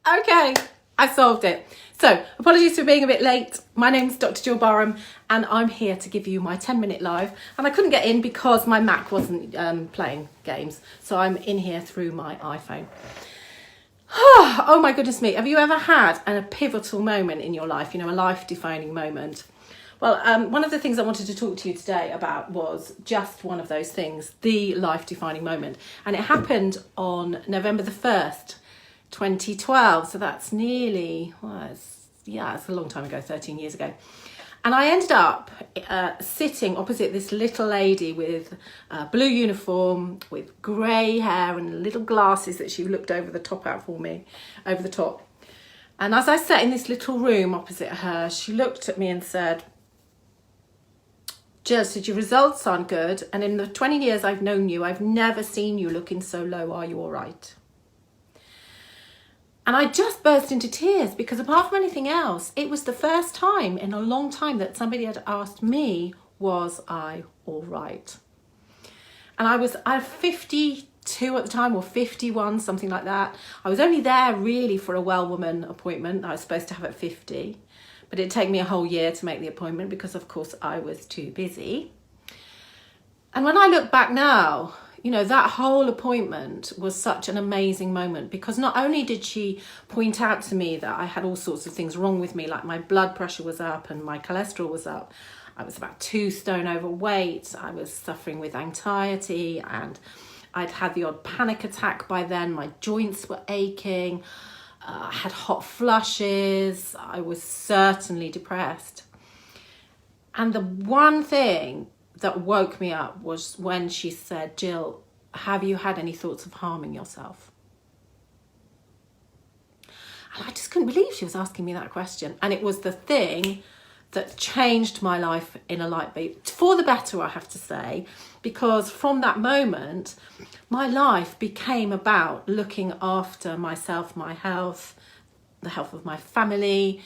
Okay, I solved it. So, apologies for being a bit late. My name's Dr. Gill and I'm here to give you my 10-minute live. And I couldn't get in because my Mac wasn't playing games. So I'm in here through my iPhone. Oh my goodness me. Have you ever had a pivotal moment in your life, a life-defining moment? Well, one of the things I wanted to talk to you today about was just one of those things, the life-defining moment. And it happened on November the 1st, 2012. So that's nearly, it's a long time ago, 13 years ago. And I ended up sitting opposite this little lady with a blue uniform, with grey hair and little glasses that she looked over the top out for me, over the top. And as I sat in this little room opposite her, she looked at me and said, "Jill, said your results aren't good. And in the 20 years I've known you, I've never seen you looking so low. Are you all right?" And I just burst into tears because apart from anything else, it was the first time in a long time that somebody had asked me, was I all right? And I was 52 at the time, or 51, something like that. I was only there really for a well woman appointment I was supposed to have at 50. But it'd take me a whole year to make the appointment because, of course, I was too busy. And when I look back now, that whole appointment was such an amazing moment because not only did she point out to me that I had all sorts of things wrong with me, like my blood pressure was up and my cholesterol was up. I was about 2 stone overweight. I was suffering with anxiety and I'd had the odd panic attack by then. My joints were aching. I had hot flushes. I was certainly depressed. And the one thing that woke me up was when she said, "Jill, have you had any thoughts of harming yourself?" And I just couldn't believe she was asking me that question. And it was the thing that changed my life in a light beat. For the better, I have to say, because from that moment, my life became about looking after myself, my health, the health of my family,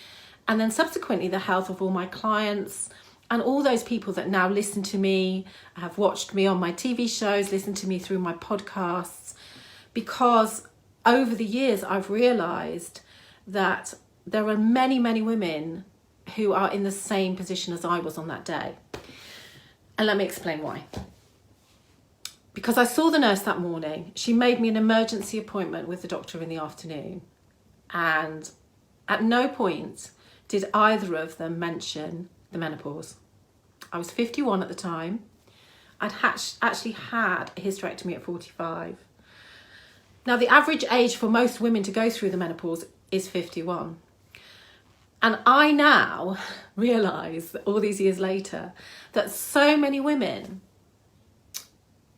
and then subsequently the health of all my clients and all those people that now listen to me, have watched me on my TV shows, listen to me through my podcasts, because over the years I've realised that there are many, many women who are in the same position as I was on that day. And let me explain why. Because I saw the nurse that morning. She made me an emergency appointment with the doctor in the afternoon. And at no point did either of them mention the menopause. I was 51 at the time. I'd actually had a hysterectomy at 45. Now, the average age for most women to go through the menopause is 51. And I now realise, that all these years later, that so many women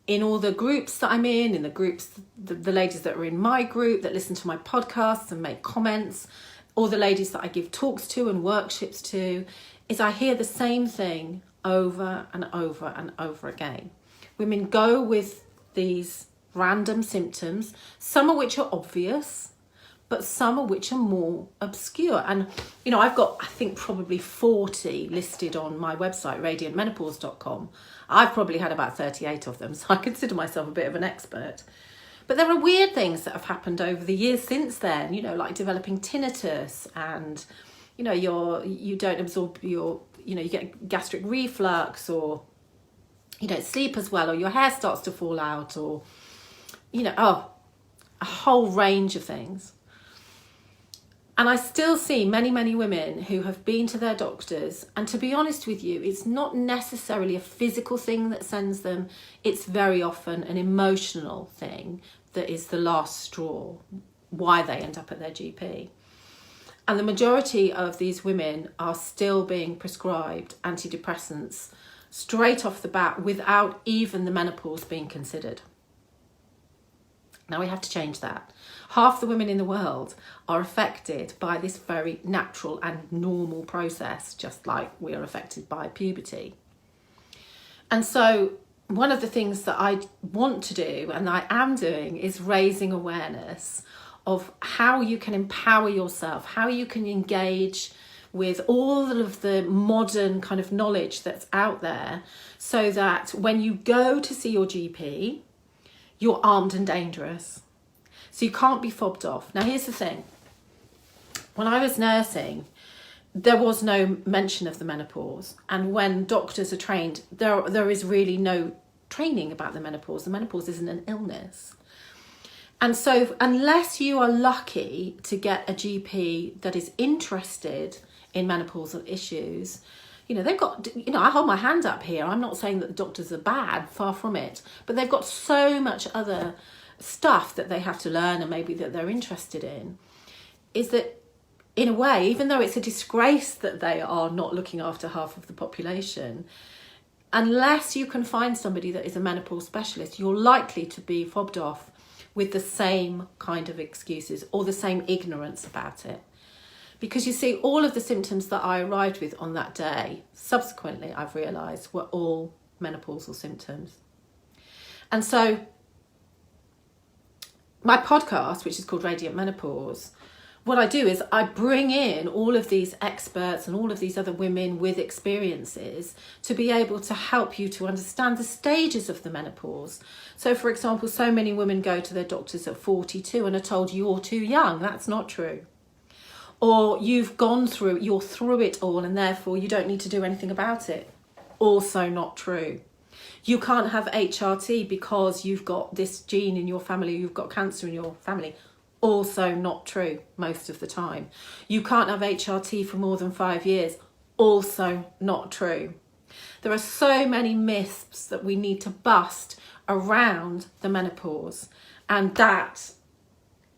in all the groups that I'm in the groups, the ladies that are in my group that listen to my podcasts and make comments, or the ladies that I give talks to and workshops to, is I hear the same thing over and over and over again. Women go with these random symptoms, some of which are obvious, but some of which are more obscure. And, I've got, I think, probably 40 listed on my website, radiantmenopause.com. I've probably had about 38 of them, so I consider myself a bit of an expert. But there are weird things that have happened over the years since then, like developing tinnitus and, you don't absorb you get gastric reflux, or you don't sleep as well, or your hair starts to fall out, or, a whole range of things. And I still see many, many women who have been to their doctors, and to be honest with you, it's not necessarily a physical thing that sends them. It's very often an emotional thing that is the last straw, why they end up at their GP. And the majority of these women are still being prescribed antidepressants straight off the bat without even the menopause being considered. Now we have to change that. Half the women in the world are affected by this very natural and normal process, just like we are affected by puberty. And so one of the things that I want to do, and I am doing, is raising awareness of how you can empower yourself, how you can engage with all of the modern kind of knowledge that's out there, so that when you go to see your GP, you're armed and dangerous. So you can't be fobbed off. Now, here's the thing. when I was nursing, there was no mention of the menopause. And when doctors are trained, there is really no training about the menopause. The menopause isn't an illness. And so unless you are lucky to get a GP that is interested in menopausal issues, they've got, I hold my hand up here. I'm not saying that the doctors are bad, far from it, but they've got so much other stuff that they have to learn and maybe that they're interested in, is that in a way, even though it's a disgrace that they are not looking after half of the population, unless you can find somebody that is a menopause specialist, you're likely to be fobbed off with the same kind of excuses or the same ignorance about it. Because you see, all of the symptoms that I arrived with on that day, subsequently I've realised, were all menopausal symptoms. And so my podcast, which is called Radiant Menopause, what I do is I bring in all of these experts and all of these other women with experiences to be able to help you to understand the stages of the menopause. So, for example, so many women go to their doctors at 42 and are told you're too young. That's not true. Or you're through it all and therefore you don't need to do anything about it. Also not true. You can't have HRT because you've got this gene in your family, you've got cancer in your family. Also not true most of the time. You can't have HRT for more than 5 years. Also not true. There are so many myths that we need to bust around the menopause, and that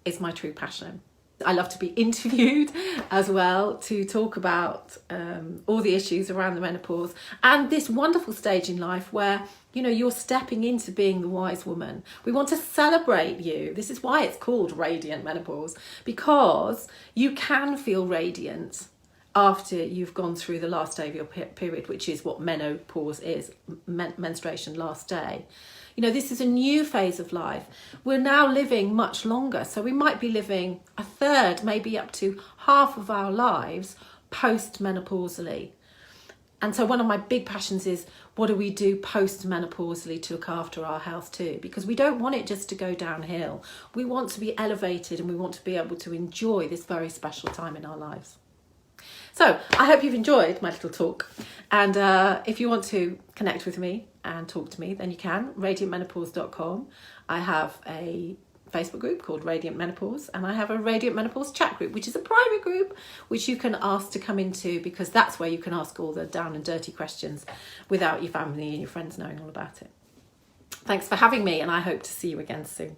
is my true passion. I love to be interviewed as well to talk about all the issues around the menopause and this wonderful stage in life where, you're stepping into being the wise woman. We want to celebrate you. This is why it's called Radiant Menopause, because you can feel radiant after you've gone through the last day of your period, which is what menopause is, menstruation, last day. This is a new phase of life. We're now living much longer. So we might be living a third, maybe up to half of our lives post-menopausally. And so one of my big passions is, what do we do post-menopausally to look after our health too? Because we don't want it just to go downhill. We want to be elevated and we want to be able to enjoy this very special time in our lives. So I hope you've enjoyed my little talk. And if you want to connect with me and talk to me, then you can, radiantmenopause.com. I have a Facebook group called Radiant Menopause, and I have a Radiant Menopause chat group, which is a private group which you can ask to come into, because that's where you can ask all the down and dirty questions without your family and your friends knowing all about it. Thanks for having me, and I hope to see you again soon.